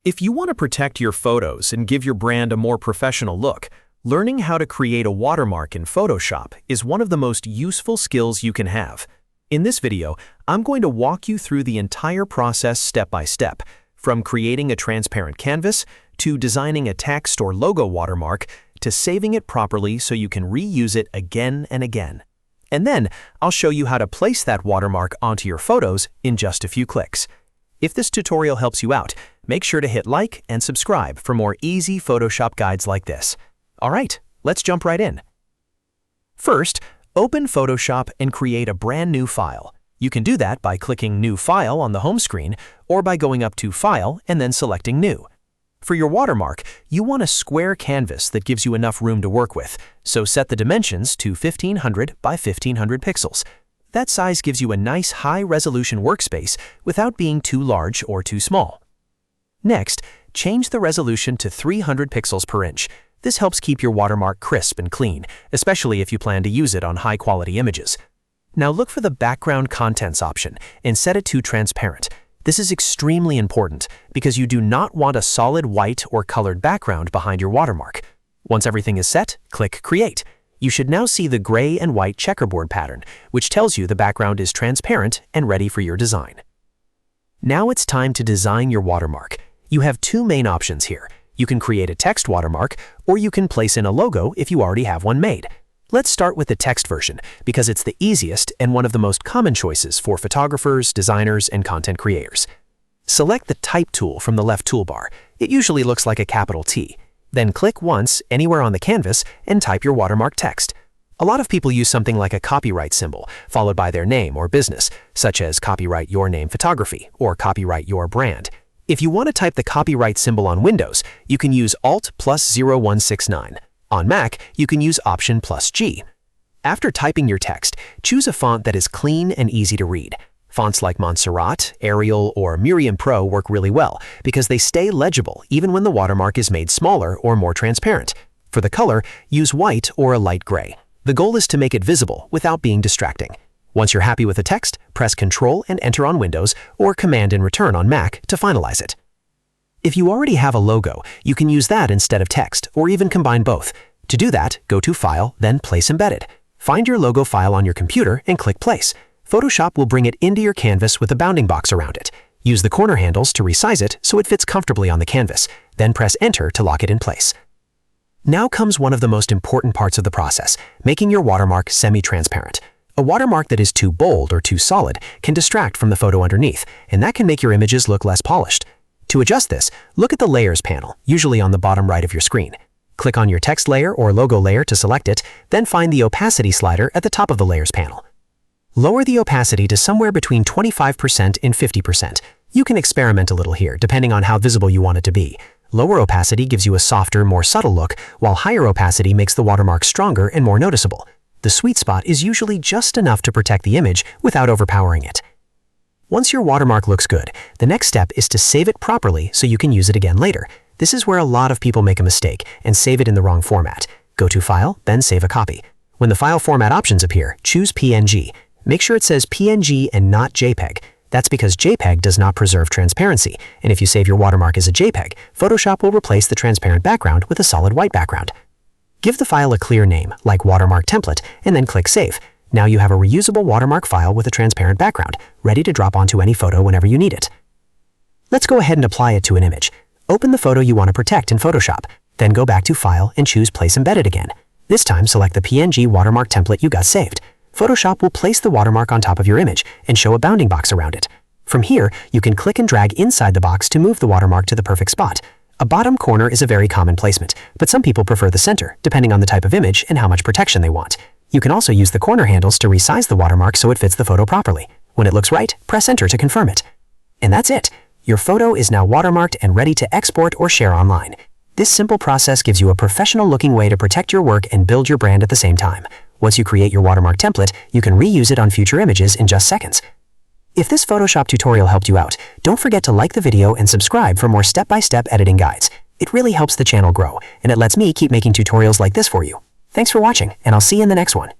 If you want to protect your photos and give your brand a more professional look, learning how to create a watermark in Photoshop is one of the most useful skills you can have. In this video, I'm going to walk you through the entire process step by step, from creating a transparent canvas, to designing a text or logo watermark, to saving it properly so you can reuse it again and again. And then, I'll show you how to place that watermark onto your photos in just a few clicks. If this tutorial helps you out, make sure to hit like and subscribe for more easy Photoshop guides like this. All right, let's jump right in. First, open Photoshop and create a brand new file. You can do that by clicking New File on the home screen or by going up to File and then selecting New. For your watermark, you want a square canvas that gives you enough room to work with, so set the dimensions to 1500 by 1500 pixels. That size gives you a nice high-resolution workspace without being too large or too small. Next, change the resolution to 300 pixels per inch. This helps keep your watermark crisp and clean, especially if you plan to use it on high-quality images. Now look for the Background Contents option and set it to Transparent. This is extremely important because you do not want a solid white or colored background behind your watermark. Once everything is set, click Create. You should now see the gray and white checkerboard pattern, which tells you the background is transparent and ready for your design. Now it's time to design your watermark. You have two main options here. You can create a text watermark, or you can place in a logo if you already have one made. Let's start with the text version, because it's the easiest and one of the most common choices for photographers, designers, and content creators. Select the Type tool from the left toolbar. It usually looks like a capital T. Then click once anywhere on the canvas and type your watermark text. A lot of people use something like a copyright symbol, followed by their name or business, such as Copyright Your Name Photography or Copyright Your Brand. If you want to type the copyright symbol on Windows, you can use Alt plus 0169. On Mac, you can use Option plus G. After typing your text, choose a font that is clean and easy to read. Fonts like Montserrat, Arial, or Miriam Pro work really well because they stay legible even when the watermark is made smaller or more transparent. For the color, use white or a light gray. The goal is to make it visible without being distracting. Once you're happy with the text, press Ctrl and Enter on Windows or Command and Return on Mac to finalize it. If you already have a logo, you can use that instead of text or even combine both. To do that, go to File, then Place Embedded. Find your logo file on your computer and click Place. Photoshop will bring it into your canvas with a bounding box around it. Use the corner handles to resize it so it fits comfortably on the canvas, then press Enter to lock it in place. Now comes one of the most important parts of the process, making your watermark semi-transparent. A watermark that is too bold or too solid can distract from the photo underneath, and that can make your images look less polished. To adjust this, look at the Layers panel, usually on the bottom right of your screen. Click on your text layer or logo layer to select it, then find the opacity slider at the top of the Layers panel. Lower the opacity to somewhere between 25% and 50%. You can experiment a little here, depending on how visible you want it to be. Lower opacity gives you a softer, more subtle look, while higher opacity makes the watermark stronger and more noticeable. The sweet spot is usually just enough to protect the image without overpowering it. Once your watermark looks good, the next step is to save it properly so you can use it again later. This is where a lot of people make a mistake and save it in the wrong format. Go to File, then Save a Copy. When the file format options appear, choose PNG. Make sure it says PNG and not JPEG. That's because JPEG does not preserve transparency, and if you save your watermark as a JPEG, Photoshop will replace the transparent background with a solid white background. Give the file a clear name, like Watermark Template, and then click Save. Now you have a reusable watermark file with a transparent background, ready to drop onto any photo whenever you need it. Let's go ahead and apply it to an image. Open the photo you want to protect in Photoshop, then go back to File and choose Place Embedded again. This time, select the PNG watermark template you got saved. Photoshop will place the watermark on top of your image and show a bounding box around it. From here, you can click and drag inside the box to move the watermark to the perfect spot. A bottom corner is a very common placement, but some people prefer the center, depending on the type of image and how much protection they want. You can also use the corner handles to resize the watermark so it fits the photo properly. When it looks right, press Enter to confirm it. And that's it! Your photo is now watermarked and ready to export or share online. This simple process gives you a professional-looking way to protect your work and build your brand at the same time. Once you create your watermark template, you can reuse it on future images in just seconds. If this Photoshop tutorial helped you out, don't forget to like the video and subscribe for more step-by-step editing guides. It really helps the channel grow, and it lets me keep making tutorials like this for you. Thanks for watching, and I'll see you in the next one.